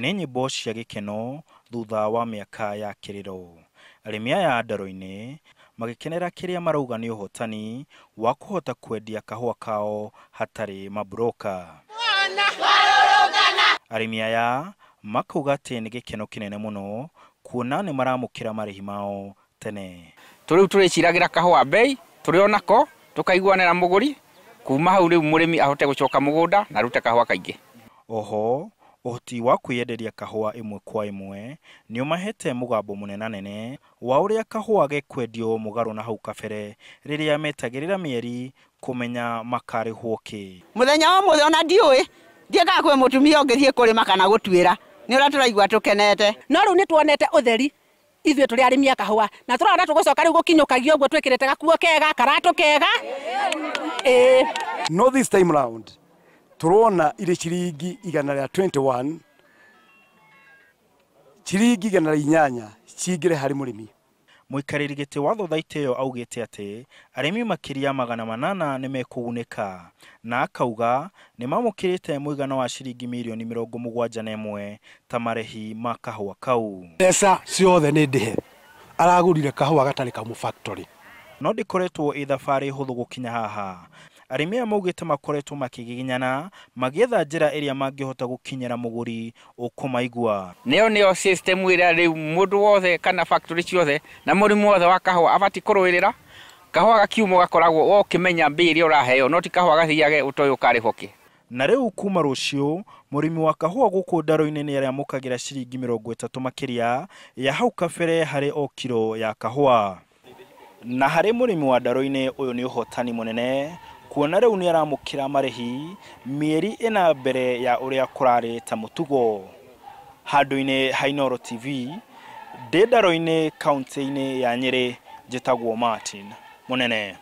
nĩ nyĩmbo cia gĩkeno thutha wa mĩaka ya kĩrĩro. Arĩmi aya ndaro-inĩ magĩkenera kĩrĩa marauga nĩ ũhotani wa kũhota kwendia kahũa kao hatarĩ mabroka. Arĩmi aya makauga atĩ nĩ gĩkeno kĩnene mũno kuona nĩ maramũkĩra marĩhi mao tene. Tũrĩu tũrĩciragĩra kahũa bei, tũrĩ onako tũkaiguanĩra mũgũri, kuma hau rĩu mũrĩmi ahote gũcoka mũgũnda na rute kahũa kaingĩ. Oho ũhoti wa kwĩyenderia kahũa ĩmwe kwa ĩmwe nĩ ũmahete mũgambo mũnenanene wa ũrĩa kahũa gekwendio mũgarũ na hau kabere rĩrĩa metagĩrĩra mĩeri kũmenya makarĩhwo kĩ. Mũthenya wa mũthenya ona ndiũĩ ndiĩkaga kwĩ mũtumia ũngĩthiĩ kũrĩma kana gũtuĩra nĩ ũrĩa tũraigua tũkenete. No rĩu nĩ tuonete ũtheri ithuĩ tũrĩ arĩmi a kahũa na tũrona tũgũcoka rĩu gũkinyũkagia ũguo twĩkĩrĩte gakuo kega karatũ kega. No this time round turona ile ciringi 121 ciringi 108 cingire harĩ mũrĩmi. Mũikarĩri gĩtĩ wa thothaitĩ ĩyo augĩte atĩ arĩmi makĩria 800 nĩ mekũgunĩka na akauga nĩ mamũkĩrĩte mũigana wa ciringi mirioni 71 ta marĩhi ma kahũa kau. Mbeca ciothe nĩ ndĩhe, aragũrire kahũa gatarĩ kamu factory. No ndĩkoretwo ĩ thabarĩ hũthũ gũkinya haha. Arĩmi aya maugĩte makoretwo makĩgiginyana magĩetha njĩra ĩrĩa mangĩhota gũkinyĩra mũgũri ũkũmaigua. Nĩyo system ĩrĩa rĩu mũndũ wothe kana factory ciothe na mũrĩmi wothe wa kahũa abati kũrũĩrĩra. Kahũa gakiumo gakoragwo okĩmenya mbei ĩrĩa ũraheo, no ti kahũa gathiage ũtoĩ ũkarĩhwo kĩ. Na rĩu kuma rũciũ mũrĩmi wa kahũa gũkũ ndaro-inĩ nĩ arĩamũkagĩra ciringi 30 makĩria ya hau kabere harĩ o kiro ya kahũa. Na harĩ mũrĩmi wa ndaro-inĩ ũyũ nĩ ũhotani mũnene kuona rĩu nĩ aramũkĩra marĩhi mĩeri ĩna mbere ya ũrĩa kũrarĩ ta mũtugo. Handũ-inĩ ha Inooro TV ndĩ ndaro-inĩ kaunti-inĩ ya Nyeri njĩtagwo Martin Mũnene.